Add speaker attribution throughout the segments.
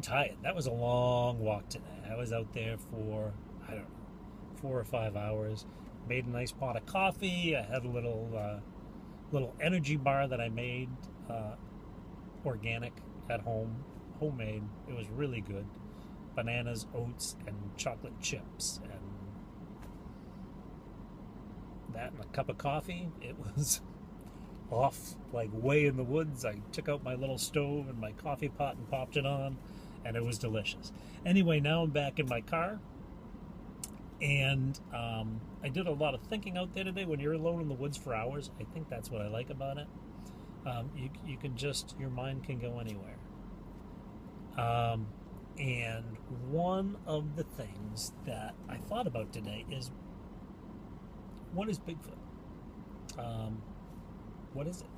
Speaker 1: I'm tired. That was a long walk today. I was out there for, I don't know, 4 or 5 hours. Made a nice pot of coffee. I had a little energy bar that I made, organic at home, homemade. It was really good. Bananas, oats, and chocolate chips, and that and a cup of coffee. It was off, like way in the woods. I took out my little stove and my coffee pot and popped it on, and it was delicious. Anyway, now I'm back in my car, and I did a lot of thinking out there today. When you're alone in the woods for hours, I think that's what I like about it. You can just, your mind can go anywhere. And one of the things that I thought about today is, what is Bigfoot? What is it?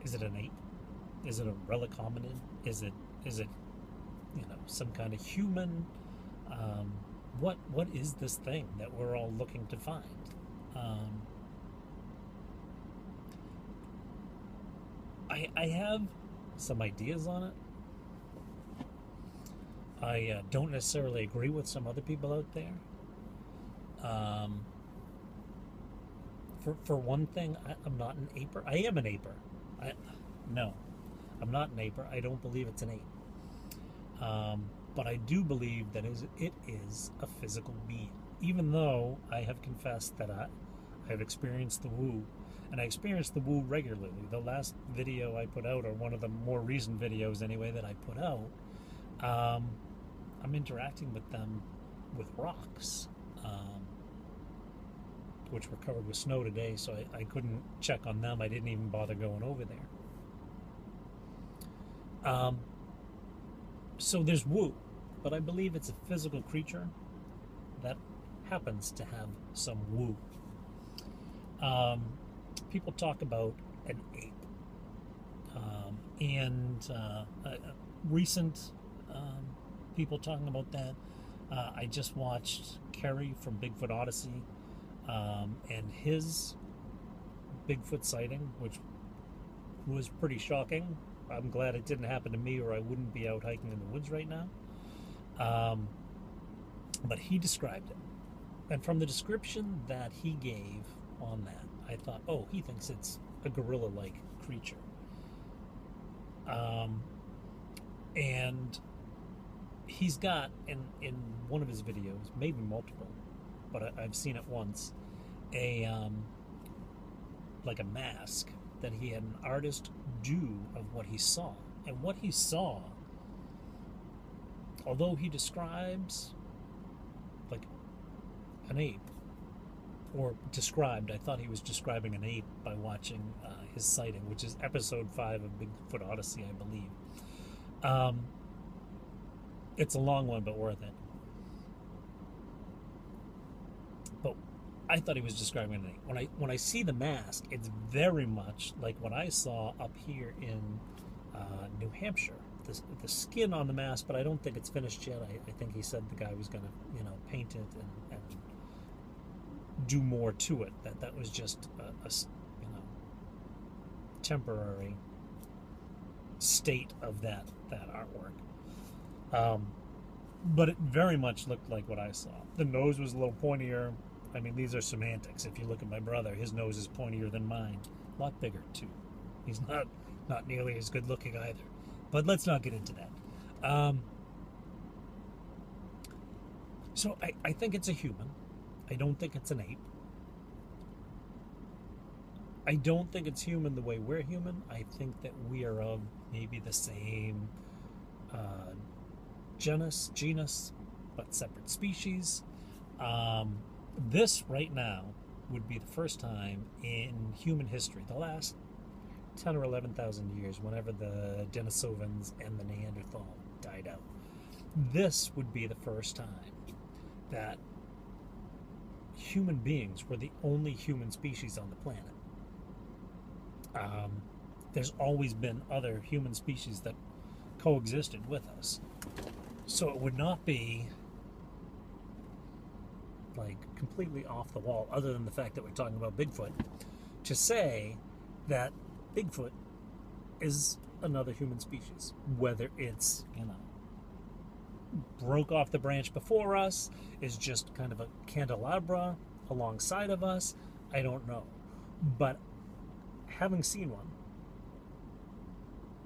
Speaker 1: Is it an ape? Is it a relic hominid? Is it some kind of human? What is this thing that we're all looking to find? I have some ideas on it. I don't necessarily agree with some other people out there. For one thing, I'm not an aper. I am an aper. No, I'm not an aper. I don't believe it's an ape. But I do believe that it is a physical being. Even though I have confessed that I have experienced the woo, and I experience the woo regularly. The last video I put out, or one of the more recent videos anyway that I put out, I'm interacting with them with rocks, which were covered with snow today, so I couldn't check on them. I didn't even bother going over there. So there's woo, but I believe it's a physical creature that happens to have some woo. People talk about an ape, and recent people talking about that. I just watched Kerry from Bigfoot Odyssey, and his Bigfoot sighting, which was pretty shocking. I'm glad it didn't happen to me, or I wouldn't be out hiking in the woods right now. But he described it, and from the description that he gave on that, I thought, oh, he thinks it's a gorilla-like creature. And he's got, in one of his videos, maybe multiple, but I've seen it once, like a mask that he had an artist do of what he saw. And what he saw, although he describes like an ape, or described, I thought he was describing an ape by watching his sighting, which is episode 5 of Bigfoot Odyssey, I believe. It's a long one, but worth it. But I thought he was describing an ape. When I see the mask, it's very much like what I saw up here in New Hampshire. The skin on the mask, but I don't think it's finished yet. I think he said the guy was going to, paint it and do more to it. That was just a temporary state of that artwork. But it very much looked like what I saw. The nose was a little pointier. I mean, these are semantics. If you look at my brother, his nose is pointier than mine. A lot bigger, too. He's not nearly as good looking either. But let's not get into that. So I think it's a human. I don't think it's an ape. I don't think it's human the way we're human. I think that we are of maybe the same genus, but separate species. This right now would be the first time in human history, the last 10 or 11,000 years, whenever the Denisovans and the Neanderthal died out. This would be the first time that human beings were the only human species on the planet. There's always been other human species that coexisted with us. So it would not be like completely off the wall, other than the fact that we're talking about Bigfoot, to say that Bigfoot is another human species. Whether it's, broke off the branch before us, is just kind of a candelabra alongside of us, I don't know. But having seen one,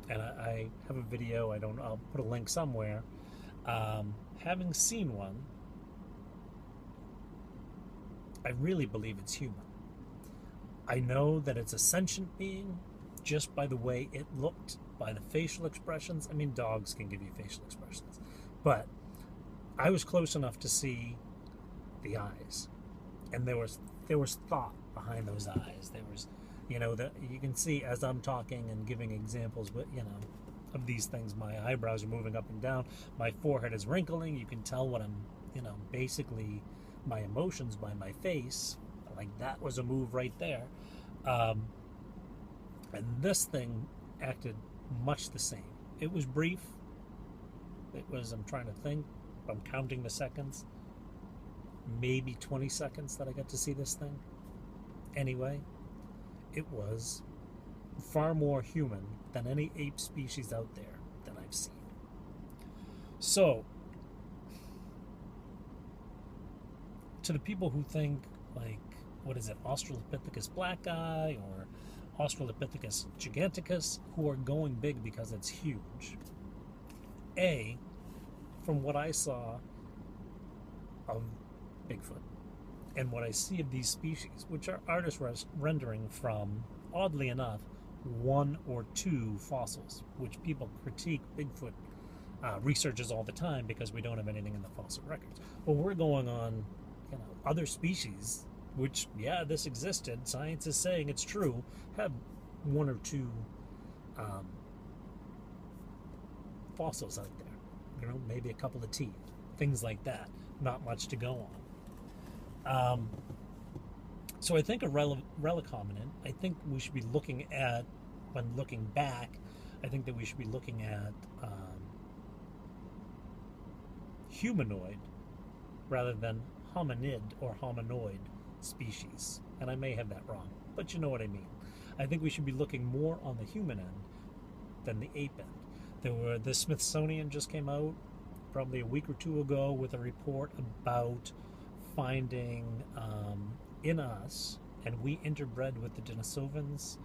Speaker 1: and I have a video, I'll put a link somewhere. Having seen one, I really believe it's human. I know that it's a sentient being just by the way it looked, by the facial expressions. I mean, dogs can give you facial expressions. But I was close enough to see the eyes. And there was thought behind those eyes. There was, that you can see as I'm talking and giving examples, but of these things, my eyebrows are moving up and down, my forehead is wrinkling. You can tell what I'm, basically my emotions by my face. Like that was a move right there. And this thing acted much the same. It was brief. It was, I'm trying to think, I'm counting the seconds, maybe 20 seconds that I got to see this thing. Anyway, it was far more human than any ape species out there that I've seen. So, to the people who think, like, what is it, Australopithecus blacki or Australopithecus giganticus, who are going big because it's huge. From what I saw of Bigfoot and what I see of these species, which are artist rendering from, oddly enough, 1 or 2 fossils, which people critique Bigfoot researchers all the time because we don't have anything in the fossil records. Well, we're going on, other species, which, yeah, this existed, science is saying it's true, have 1 or 2 fossils out there. Maybe a couple of teeth, things like that. Not much to go on. So I think a relic hominid, I think we should be looking at, when looking back, I think that we should be looking at humanoid rather than hominid or hominoid species. And I may have that wrong, but you know what I mean. I think we should be looking more on the human end than the ape end. The Smithsonian just came out probably a week or 2 ago with a report about finding in us, and we interbred with the Denisovans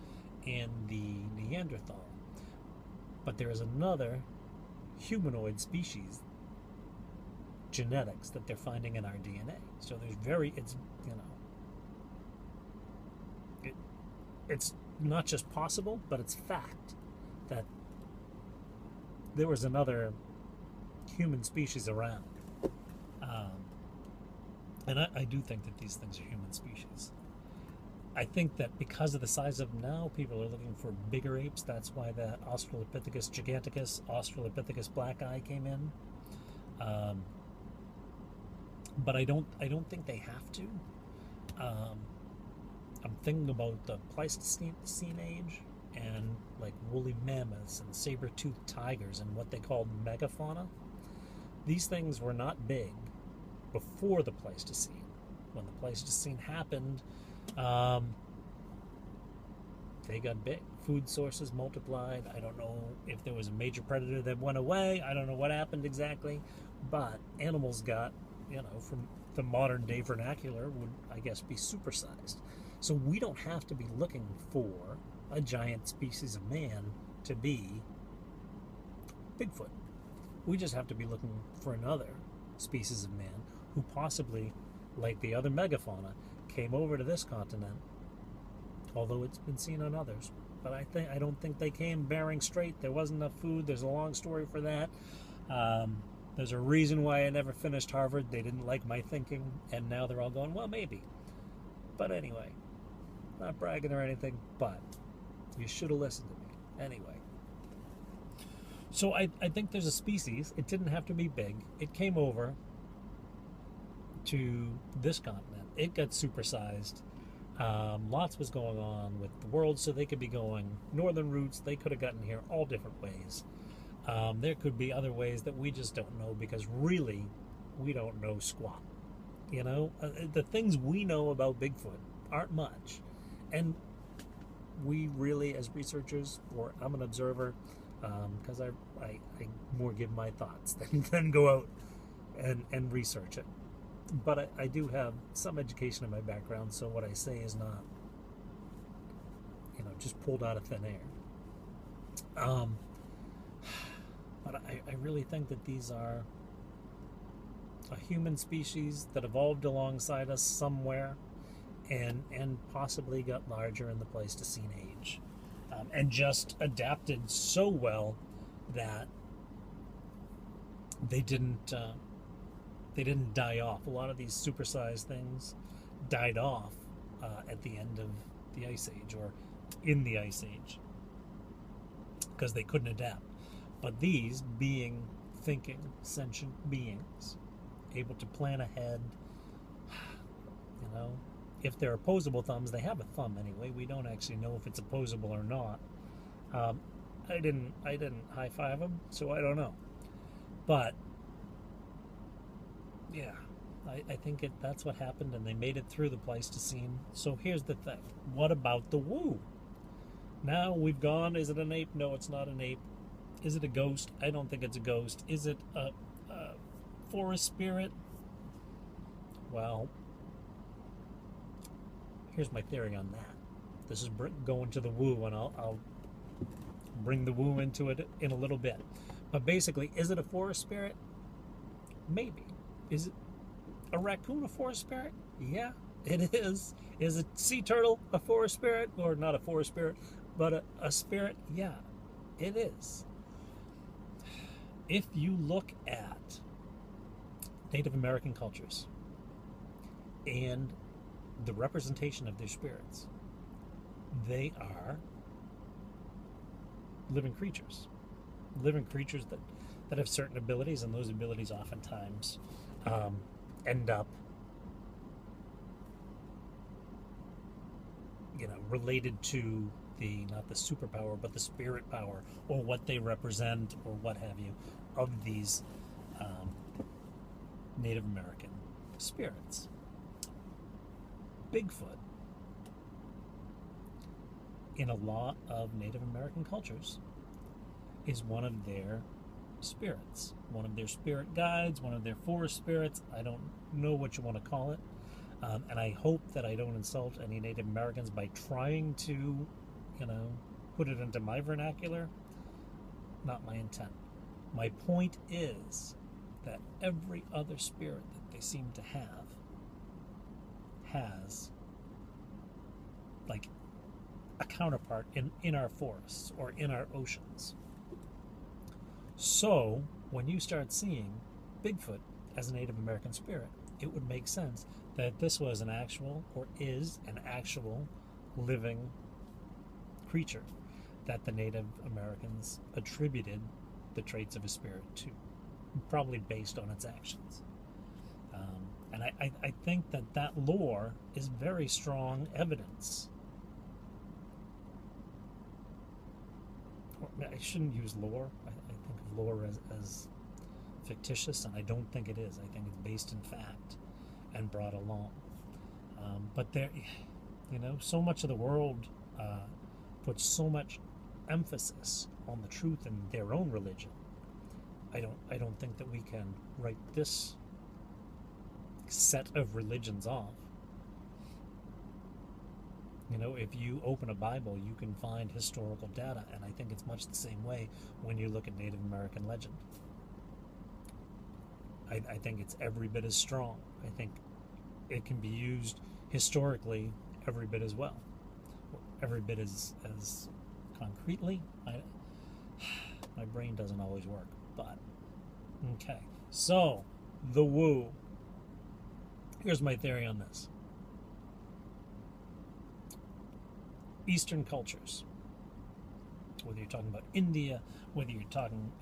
Speaker 1: and the Neanderthal. But there is another humanoid species genetics that they're finding in our DNA. So it's not just possible, but it's fact that there was another human species around. And I do think that these things are human species. I think that because of the size of them now, people are looking for bigger apes. That's why the Australopithecus giganticus, Australopithecus blacki came in. But I don't think they have to. I'm thinking about the Pleistocene age and like woolly mammoths and saber-toothed tigers and what they called megafauna. These things were not big before the Pleistocene. When the Pleistocene happened, they got big. Food sources multiplied. I don't know if there was a major predator that went away. I don't know what happened exactly, but animals got, from the modern day vernacular, would, I guess, be supersized. So we don't have to be looking for a giant species of man to be Bigfoot. We just have to be looking for another species of man who possibly, like the other megafauna, came over to this continent, although it's been seen on others. But I don't think they came bearing straight. There wasn't enough food. There's a long story for that. There's a reason why I never finished Harvard. They didn't like my thinking, and now they're all going, well, maybe. But anyway, not bragging or anything, but you should have listened to me. Anyway. So I think there's a species. It didn't have to be big. It came over to this continent. It got supersized. Lots was going on with the world, so they could be going northern routes. They could have gotten here all different ways. There could be other ways that we just don't know, because really, we don't know squat. The things we know about Bigfoot aren't much. And we really, as researchers, or I'm an observer, because I more give my thoughts than go out and research it. But I do have some education in my background, so what I say is not, just pulled out of thin air. But I really think that these are a human species that evolved alongside us somewhere, and possibly got larger in the Pleistocene age, and just adapted so well that they didn't die off. A lot of these supersized things died off at the end of the Ice Age, or in the Ice Age, because they couldn't adapt. But these, being thinking, sentient beings, able to plan ahead, if they're opposable thumbs, they have a thumb anyway. We don't actually know if it's opposable or not. I didn't high five them, so I don't know. But yeah, I think that's what happened, and they made it through the Pleistocene. So here's the thing: what about the woo? Now we've gone. Is it an ape? No, it's not an ape. Is it a ghost? I don't think it's a ghost. Is it a forest spirit? Well, here's my theory on that. This is going to the woo, and I'll bring the woo into it in a little bit. But basically, is it a forest spirit? Maybe. Is it a raccoon a forest spirit? Yeah, it is. Is a sea turtle a forest spirit? Or not a forest spirit, but a spirit? Yeah, it is. If you look at Native American cultures and the representation of their spirits, they are living creatures that have certain abilities, and those abilities oftentimes end up related to not the superpower, but the spirit power, or what they represent, or what have you, of these Native American spirits. Bigfoot, in a lot of Native American cultures, is one of their spirits, one of their spirit guides, one of their forest spirits. I don't know what you want to call it, and I hope that I don't insult any Native Americans by trying to put it into my vernacular. Not my intent. My point is that every other spirit that they seem to have has like a counterpart in our forests or in our oceans. So when you start seeing Bigfoot as a Native American spirit, it would make sense that this was an actual, or is an actual, living creature that the Native Americans attributed the traits of a spirit to, probably based on its actions. And I think that lore is very strong evidence. I shouldn't use lore. I think of lore as fictitious, and I don't think it is. I think it's based in fact and brought along. But there, so much of the world puts so much emphasis on the truth in their own religion. I don't think that we can write this set of religions off. If you open a Bible, you can find historical data, and I think it's much the same way when you look at Native American legend. I think it's every bit as strong. I think it can be used historically every bit as well, every bit as concretely. My brain doesn't always work, but okay. So the woo. Here's my theory on this. Eastern cultures, whether you're talking about India, whether you're talking,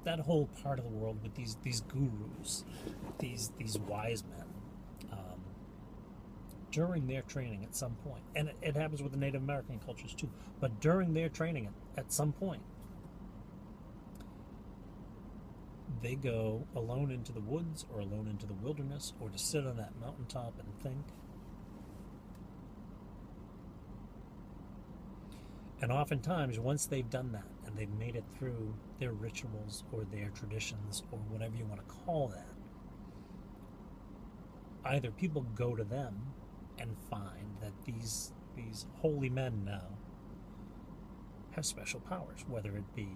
Speaker 1: that whole part of the world with these gurus, these wise men, during their training at some point, and it happens with the Native American cultures too, but during their training at some point, they go alone into the woods or alone into the wilderness, or to sit on that mountaintop and think. And oftentimes, once they've done that and they've made it through their rituals or their traditions or whatever you want to call that, either people go to them and find that these holy men now have special powers, whether it be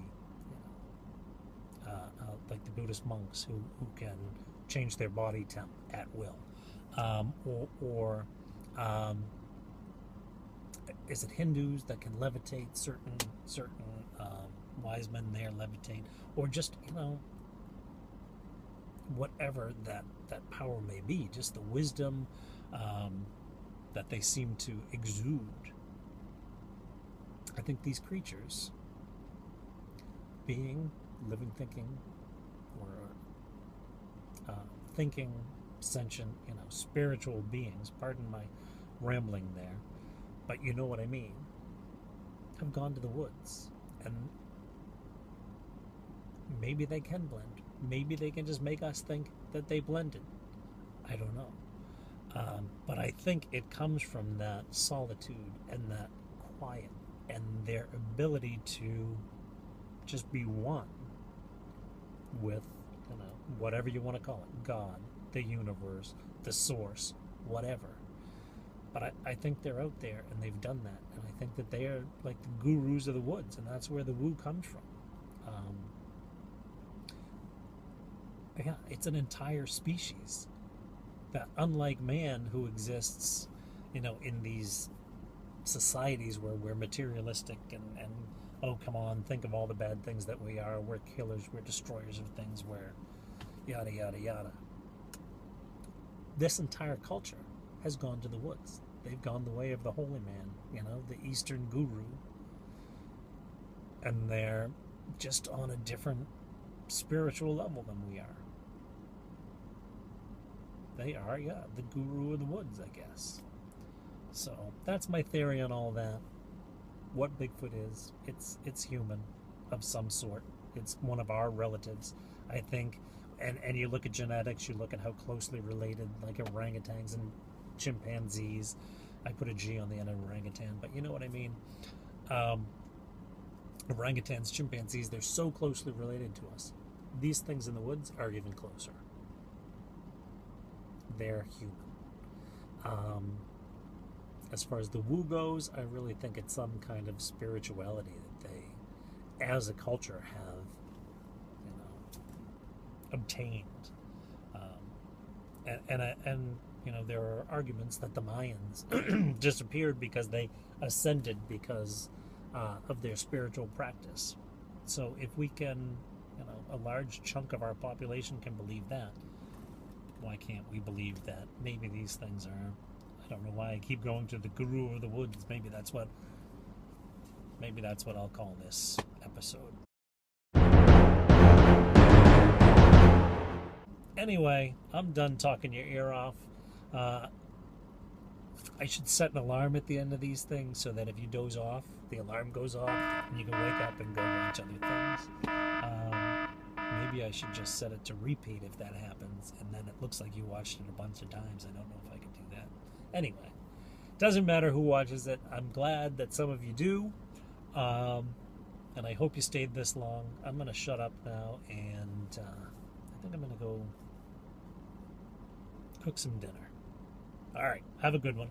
Speaker 1: like the Buddhist monks who can change their body temp at will, or is it Hindus that can levitate certain wise men there levitate, or just whatever that power may be, just the wisdom that they seem to exude. I think these creatures, being living, thinking, or thinking, sentient, spiritual beings, pardon my rambling there, but you know what I mean, have gone to the woods, and maybe they can blend. Maybe they can just make us think that they blended. I don't know. But I think it comes from that solitude and that quiet and their ability to just be one with, whatever you want to call it, God, the universe, the source, whatever. But I think they're out there and they've done that. And I think that they are like the gurus of the woods, and that's where the woo comes from. Yeah, it's an entire species that, unlike man, who exists, in these societies where we're materialistic and oh, come on, think of all the bad things that we are. We're killers, we're destroyers of things, we're yada, yada, yada. This entire culture has gone to the woods. They've gone the way of the holy man, the Eastern guru. And they're just on a different spiritual level than we are. They are, the guru of the woods, I guess. So that's my theory on all that. What Bigfoot is, it's human of some sort. It's one of our relatives, I think. And you look at genetics, you look at how closely related, like orangutans and chimpanzees. I put a G on the end of orangutan, but you know what I mean. Orangutans, chimpanzees, they're so closely related to us. These things in the woods are even closer. They're human. As far as the woo goes, I really think it's some kind of spirituality that they, as a culture, have, obtained. And there are arguments that the Mayans disappeared because they ascended because of their spiritual practice. So if we can, a large chunk of our population can believe that, why can't we believe that maybe these things are, I don't know why I keep going to the guru of the woods. Maybe that's what I'll call this episode. Anyway, I'm done talking your ear off. I should set an alarm at the end of these things so that if you doze off, the alarm goes off and you can wake up and go watch other things. Maybe I should just set it to repeat if that happens, and then it looks like you watched it a bunch of times. I don't know if I could do that. Anyway, doesn't matter who watches it. I'm glad that some of you do, and I hope you stayed this long. I'm going to shut up now, and I think I'm going to go cook some dinner. All right, have a good one.